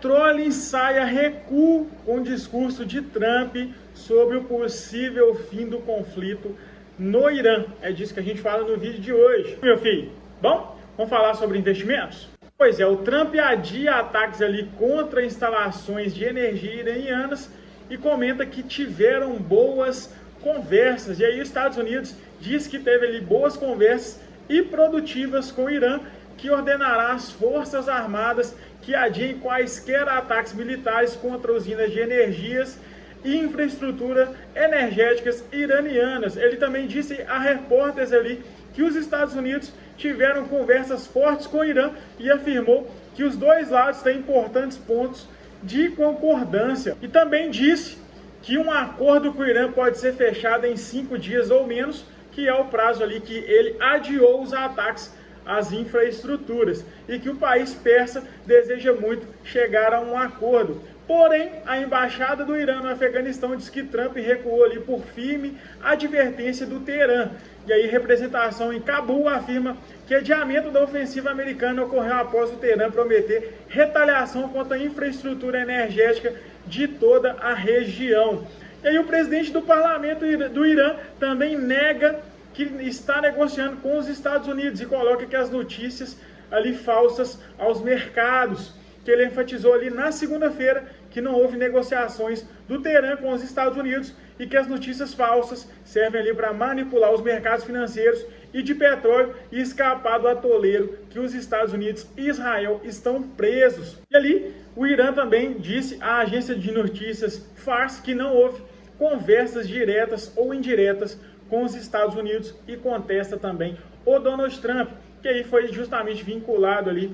Petróleo ensaia recuo com o discurso de Trump sobre o possível fim do conflito no Irã. É disso que a gente fala no vídeo de hoje. Meu filho, bom? Vamos falar sobre investimentos? Pois é, o Trump adia ataques ali contra instalações de energia iranianas e comenta que tiveram boas conversas. E aí os Estados Unidos diz que teve ali boas conversas e produtivas com o Irã, que ordenará às forças armadas que adiem quaisquer ataques militares contra usinas de energias e infraestrutura energéticas iranianas. Ele também disse a repórteres ali que os Estados Unidos tiveram conversas fortes com o Irã e afirmou que os dois lados têm importantes pontos de concordância. E também disse que um acordo com o Irã pode ser fechado em 5 dias ou menos, que é o prazo ali que ele adiou os ataques às infraestruturas, e que o país persa deseja muito chegar a um acordo. Porém, a embaixada do Irã no Afeganistão diz que Trump recuou ali por firme advertência do Teherã. E aí, representação em Cabul afirma que adiamento da ofensiva americana ocorreu após o Teherã prometer retaliação contra a infraestrutura energética de toda a região. E aí, o presidente do parlamento do Irã também nega que está negociando com os Estados Unidos e coloca que as notícias ali falsas aos mercados, que ele enfatizou ali na segunda-feira que não houve negociações do Teherã com os Estados Unidos e que as notícias falsas servem ali para manipular os mercados financeiros e de petróleo e escapar do atoleiro que os Estados Unidos e Israel estão presos. E ali o Irã também disse à agência de notícias Fars que não houve conversas diretas ou indiretas com os Estados Unidos e contesta também o Donald Trump, que aí foi justamente vinculado ali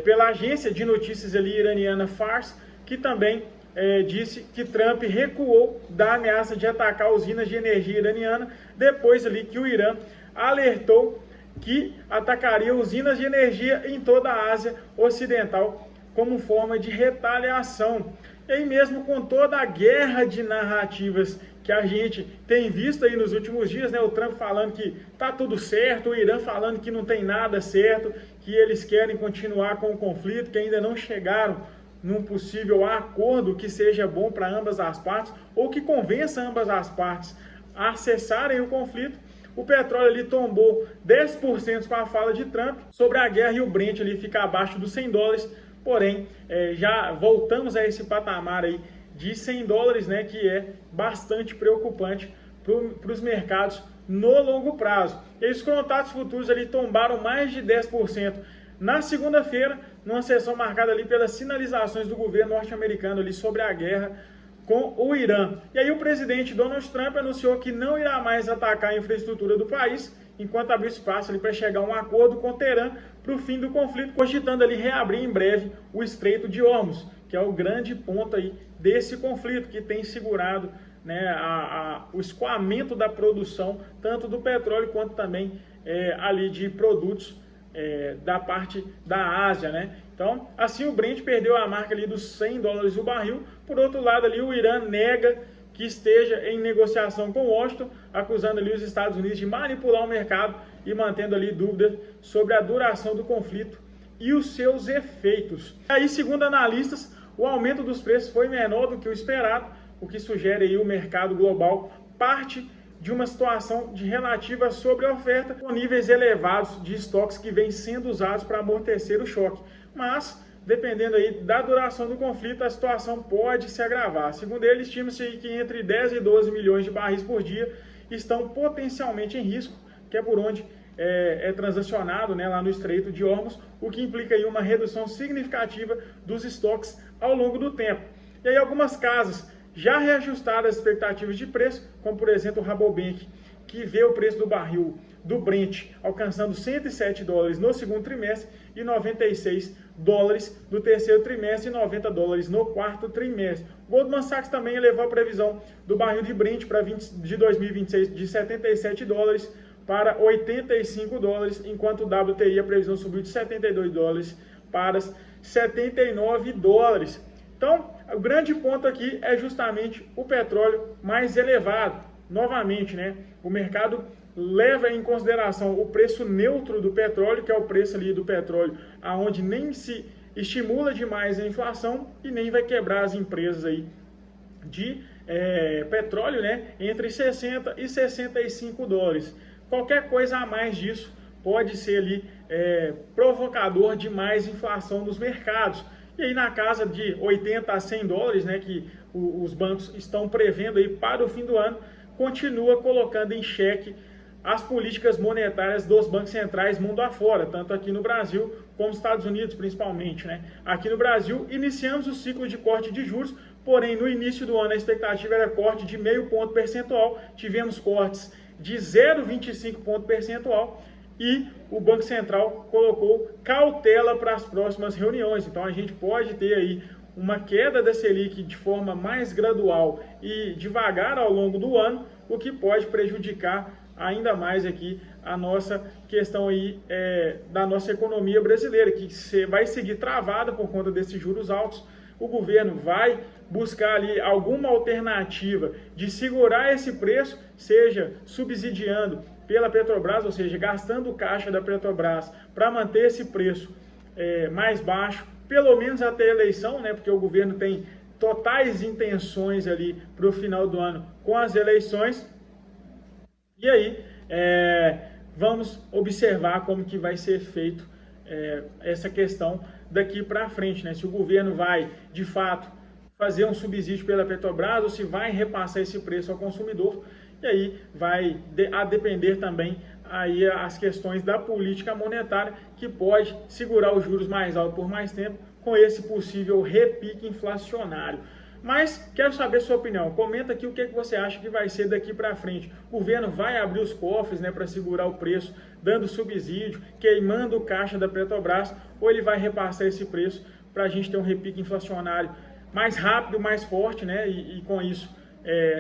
pela agência de notícias ali iraniana Fars, que também disse que Trump recuou da ameaça de atacar usinas de energia iraniana, depois ali que o Irã alertou que atacaria usinas de energia em toda a Ásia Ocidental como forma de retaliação. E aí mesmo com toda a guerra de narrativas que a gente tem visto aí nos últimos dias, né? O Trump falando que tá tudo certo, o Irã falando que não tem nada certo, que eles querem continuar com o conflito, que ainda não chegaram num possível acordo que seja bom para ambas as partes, ou que convença ambas as partes a cessarem o conflito. O petróleo ali tombou 10% com a fala de Trump sobre a guerra e o Brent ali fica abaixo dos $100, porém já voltamos a esse patamar aí de $100, né, que é bastante preocupante para os mercados no longo prazo. E os contratos futuros ali tombaram mais de 10% na segunda-feira, numa sessão marcada ali pelas sinalizações do governo norte-americano ali sobre a guerra com o Irã. E aí o presidente Donald Trump anunciou que não irá mais atacar a infraestrutura do país, enquanto abrir espaço ali para chegar a um acordo com o Teherã para o fim do conflito, cogitando ali reabrir em breve o Estreito de Hormuz, que é o grande ponto aí desse conflito, que tem segurado, né, o escoamento da produção, tanto do petróleo quanto também ali de produtos da parte da Ásia, né? Então, assim o Brent perdeu a marca ali dos $100 o barril. Por outro lado, ali o Irã nega que esteja em negociação com Washington, acusando ali os Estados Unidos de manipular o mercado e mantendo ali dúvidas sobre a duração do conflito e os seus efeitos. Aí, segundo analistas, o aumento dos preços foi menor do que o esperado, o que sugere aí o mercado global parte de uma situação de relativa sobreoferta com níveis elevados de estoques que vêm sendo usados para amortecer o choque. Mas, dependendo aí da duração do conflito, a situação pode se agravar. Segundo ele, estima-se que entre 10 e 12 milhões de barris por dia estão potencialmente em risco, que é por onde é transacionado, né, lá no Estreito de Hormuz, o que implica aí uma redução significativa dos estoques ao longo do tempo. E aí algumas casas já reajustaram as expectativas de preço, como por exemplo o Rabobank, que vê o preço do barril do Brent alcançando $107 no segundo trimestre e $96 no terceiro trimestre e $90 no quarto trimestre. Goldman Sachs também elevou a previsão do barril de Brent de 2026 de $77 para $85, enquanto o WTI a previsão subiu de $72 para $79. Então, o grande ponto aqui é justamente o petróleo mais elevado. Novamente, né, o mercado leva em consideração o preço neutro do petróleo, que é o preço ali do petróleo, aonde nem se estimula demais a inflação e nem vai quebrar as empresas aí de petróleo, né, entre 60 e 65 dólares. Qualquer coisa a mais disso pode ser ali provocador de mais inflação nos mercados. E aí na casa de 80 a 100 dólares, né, que os bancos estão prevendo aí para o fim do ano, continua colocando em xeque as políticas monetárias dos bancos centrais mundo afora, tanto aqui no Brasil como nos Estados Unidos principalmente, né? Aqui no Brasil iniciamos o ciclo de corte de juros, porém no início do ano a expectativa era corte de 0,5 ponto percentual, tivemos cortes de 0,25 ponto percentual e o Banco Central colocou cautela para as próximas reuniões. Então a gente pode ter aí uma queda da Selic de forma mais gradual e devagar ao longo do ano, o que pode prejudicar ainda mais aqui a nossa questão aí da nossa economia brasileira, que vai seguir travada por conta desses juros altos. O governo vai buscar ali alguma alternativa de segurar esse preço, seja subsidiando pela Petrobras, ou seja, gastando o caixa da Petrobras para manter esse preço mais baixo, pelo menos até a eleição, né, porque o governo tem totais intenções ali para o final do ano com as eleições. E aí, vamos observar como que vai ser feito essa questão daqui para frente, né? Se o governo vai, de fato, fazer um subsídio pela Petrobras ou se vai repassar esse preço ao consumidor. E aí vai a depender também aí as questões da política monetária, que pode segurar os juros mais altos por mais tempo com esse possível repique inflacionário. Mas quero saber sua opinião. Comenta aqui o que você acha que vai ser daqui para frente. O governo vai abrir os cofres, né, para segurar o preço, dando subsídio, queimando o caixa da Petrobras, ou ele vai repassar esse preço para a gente ter um repique inflacionário mais rápido, mais forte, né, e com isso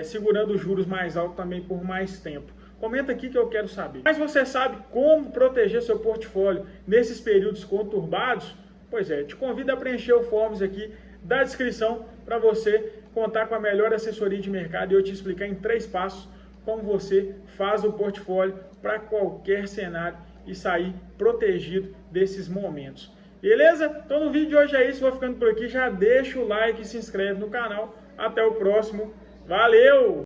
segurando os juros mais altos também por mais tempo. Comenta aqui que eu quero saber. Mas você sabe como proteger seu portfólio nesses períodos conturbados? Pois te convido a preencher o forms aqui da descrição para você contar com a melhor assessoria de mercado e eu te explicar em 3 passos como você faz o portfólio para qualquer cenário e sair protegido desses momentos. Beleza? Então no vídeo de hoje é isso, vou ficando por aqui, já deixa o like e se inscreve no canal. Até o próximo, valeu!